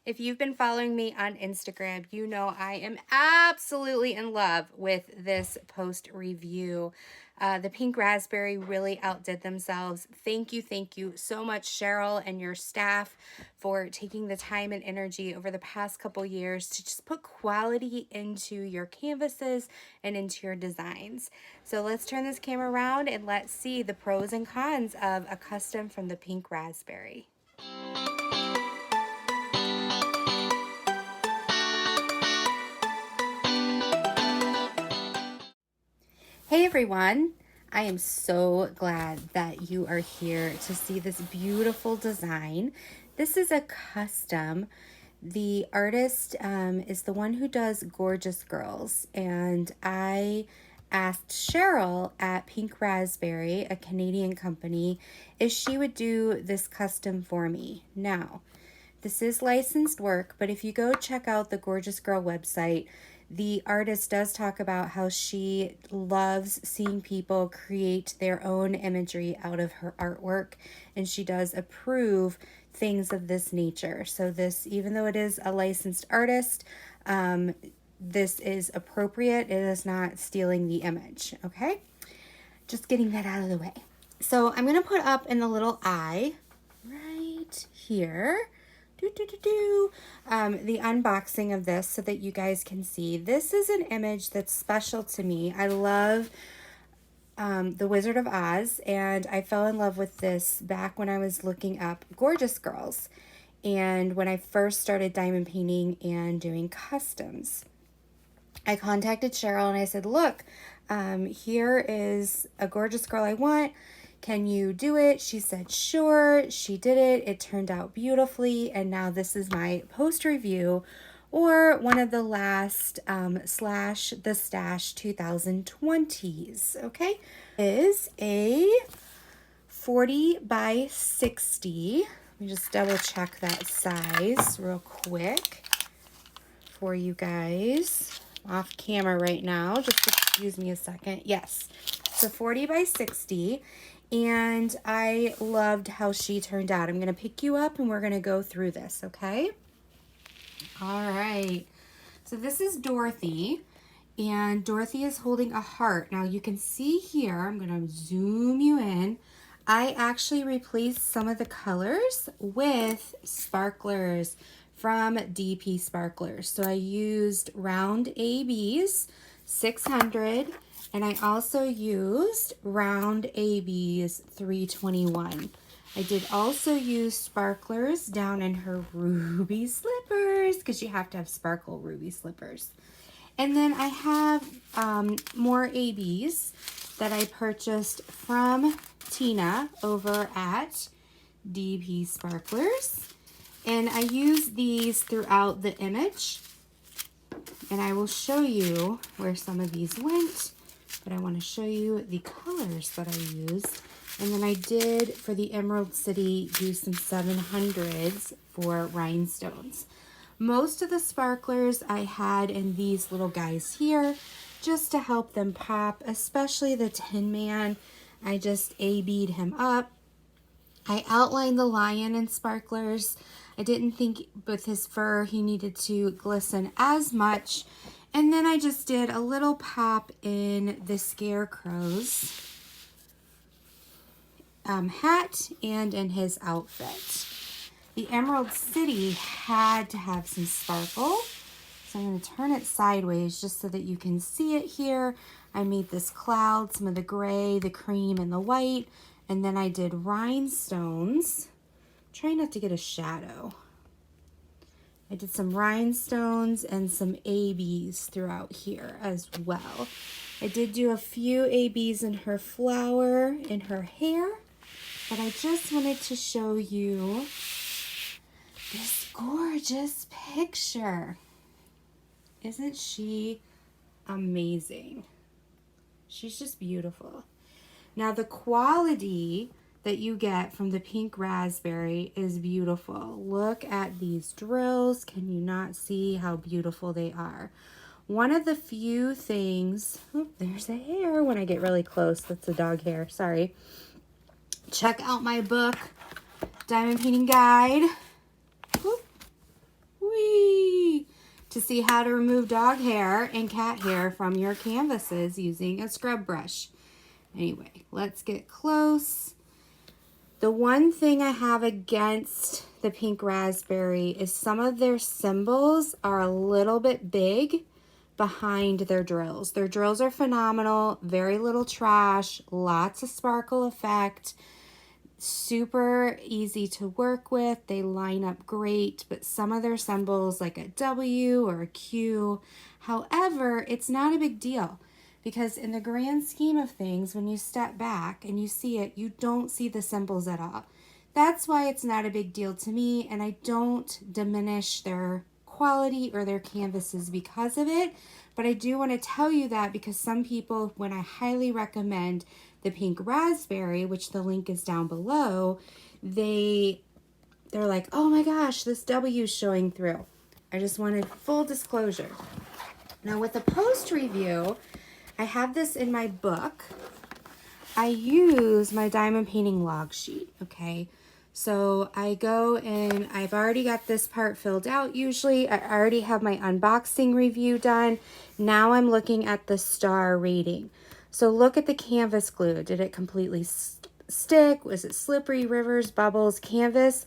If you've been following me on Instagram, you know I am absolutely in love with this post review. The Pink Razzyberry really outdid themselves. Thank you so much, Cheryl and your staff, for taking the time and energy over the past couple years to just put quality into your canvases and into your designs. So let's turn this camera around and let's see the pros and cons of a custom from the Pink Razzyberry. Hey everyone, I am so glad that you are here to see this beautiful design. This is a custom. The artist is the one who does Gorjuss Girls, and I asked Cheryl at Pink Razzyberry, a Canadian company, if she would do this custom for me. Now, this is licensed work, but if you go check out the Gorjuss Girl website, the artist does talk about how she loves seeing people create their own imagery out of her artwork, and she does approve things of this nature. So this, even though it is a licensed artist, this is appropriate. It is not stealing the image, okay? Just getting that out of the way. So I'm going to put up in the little eye right here the unboxing of this so that you guys can see. This is an image that's special to me. I love The Wizard of Oz, and I fell in love with this back when I was looking up Gorjuss Girls and when I first started diamond painting and doing customs. I contacted Cheryl and I said, look, here is a Gorjuss Girl I want. Can you do it? She said, sure. She did it. It turned out beautifully. And now this is my post review, or one of the last Slashthestash2020s. Okay. It is a 40 by 60. Let me just double check that size real quick for you guys. I'm off camera right now. Just excuse me a second. Yes. So 40 by 60. And I loved how she turned out. I'm going to pick you up and we're going to go through this, okay? All right. So this is Dorothy, and Dorothy is holding a heart. Now you can see here, I'm going to zoom you in. I actually replaced some of the colors with sparklers from DP Sparklers. So I used round ABs, 600, and I also used round ABs, 321. I did also use sparklers down in her ruby slippers, because you have to have sparkle ruby slippers. And then I have more ABs that I purchased from Tina over at DP Sparklers. And I use these throughout the image. And I will show you where some of these went. But I want to show you the colors that I used. And then I did, for the Emerald City, use some 700s for rhinestones. Most of the sparklers I had in these little guys here, just to help them pop, especially the Tin Man. I just AB'd him up. I outlined the lion in sparklers. I didn't think with his fur he needed to glisten as much. And then I just did a little pop in the scarecrow's hat and in his outfit. The Emerald City had to have some sparkle. So I'm going to turn it sideways just so that you can see it here. I made this cloud, some of the gray, the cream, and the white. And then I did rhinestones. Try not to get a shadow. I did some rhinestones and some ABs throughout here as well. I did do a few ABs in her flower, in her hair, but I just wanted to show you this gorgeous picture. Isn't she amazing? She's just beautiful. Now the quality that you get from the Pink Razzyberry is beautiful. Look at these drills. Can you not see how beautiful they are? One of the few things, oh, there's a hair when I get really close. That's a dog hair, sorry. Check out my book, Diamond Painting Guide. Whoop, to see how to remove dog hair and cat hair from your canvases using a scrub brush. Anyway, let's get close. The one thing I have against the Pink Razzyberry is some of their symbols are a little bit big behind their drills. Their drills are phenomenal, very little trash, lots of sparkle effect, super easy to work with. They line up great, but some of their symbols like a W or a Q. However, it's not a big deal because in the grand scheme of things, when you step back and you see it, you don't see the symbols at all. That's why it's not a big deal to me, and I don't diminish their quality or their canvases because of it. But I do want to tell you that because some people, when I highly recommend the Pink Razzyberry, which the link is down below, they're like, oh my gosh, this W is showing through. I just wanted full disclosure. Now with the post review, I have this in my book. I use my diamond painting log sheet, okay? So I go and I've already got this part filled out usually. I already have my unboxing review done. Now I'm looking at the star rating. So look at the canvas glue. Did it completely stick? Was it slippery, rivers, bubbles, canvas?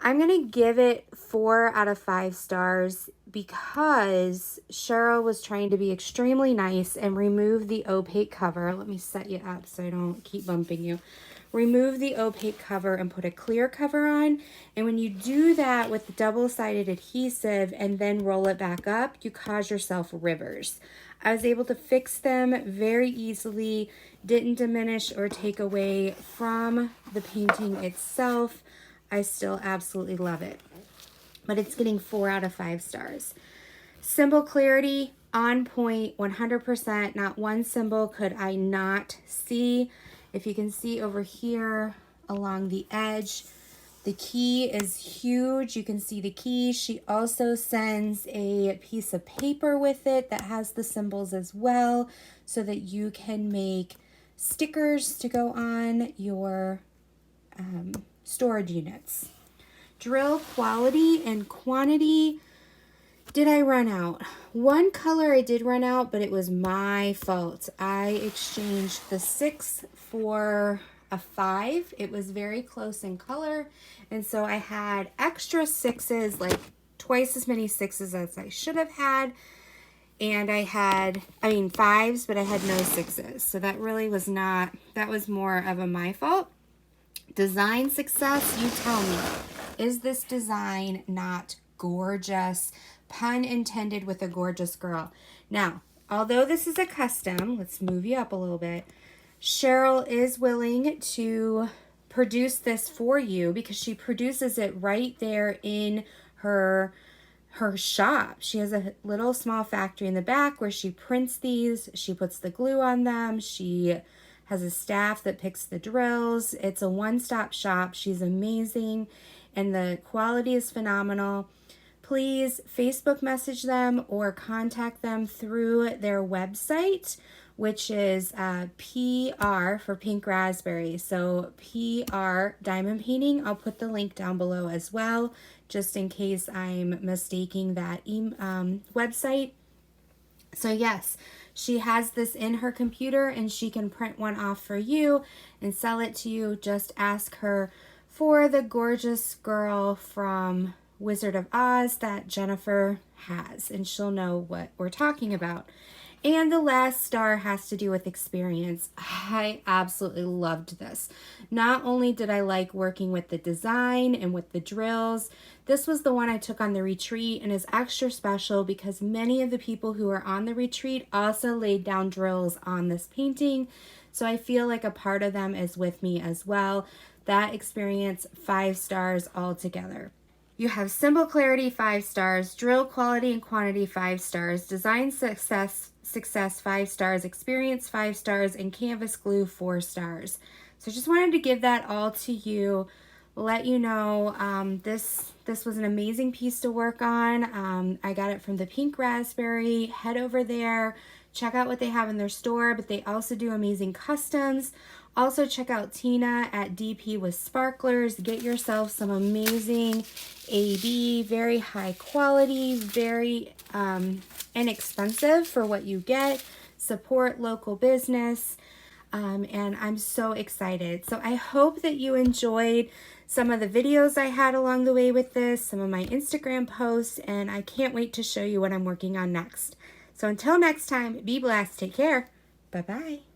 I'm going to give it 4 out of 5 stars because Cheryl was trying to be extremely nice and remove the opaque cover. Let me set you up so I don't keep bumping you. Remove the opaque cover and put a clear cover on. And when you do that with the double-sided adhesive and then roll it back up, you cause yourself rivers. I was able to fix them very easily, didn't diminish or take away from the painting itself. I still absolutely love it, but it's getting 4 out of 5 stars. Symbol clarity, on point, 100%. Not one symbol could I not see. If you can see over here along the edge, the key is huge. You can see the key. She also sends a piece of paper with it that has the symbols as well so that you can make stickers to go on your storage units. Drill quality and quantity. Did I run out? One color I did run out, but it was my fault. I exchanged the 6 for a 5. It was very close in color, and so I had extra 6s, like twice as many 6s as I should have had, and I had, 5s, but I had no 6s. So that really was not, that was more of a my fault. Design success, you tell me. Is this design not gorgeous? Pun intended with a gorgeous girl. Now, although this is a custom, let's move you up a little bit. Cheryl is willing to produce this for you because she produces it right there in her shop. She has a little small factory in the back where she prints these. She puts the glue on them. She has a staff that picks the drills. It's a one-stop shop. She's amazing, and the quality is phenomenal. Please Facebook message them or contact them through their website, which is PR for Pink Razzyberry. So PR Diamond Painting. I'll put the link down below as well, just in case I'm mistaking that website. So yes, she has this in her computer and she can print one off for you and sell it to you. Just ask her for the gorgeous girl from Wizard of Oz that Jennifer has, and she'll know what we're talking about. And the last star has to do with experience. I absolutely loved this. Not only did I like working with the design and with the drills, this was the one I took on the retreat and is extra special because many of the people who are on the retreat also laid down drills on this painting. So I feel like a part of them is with me as well. That experience, 5 stars altogether. You have symbol clarity, 5 stars, drill quality and quantity, 5 stars, design success 5 stars, experience 5 stars, and canvas glue 4 stars. So just wanted to give that all to you, let you know this was an amazing piece to work on. I got it from the Pink Razzyberry. Head over there, check out what they have in their store, but they also do amazing customs. Also check out Tina at DP with Sparklers. Get yourself some amazing AB, very high quality, very inexpensive for what you get. Support local business. And I'm so excited. So I hope that you enjoyed some of the videos I had along the way with this, some of my Instagram posts, and I can't wait to show you what I'm working on next. So until next time, be blessed. Take care. Bye-bye.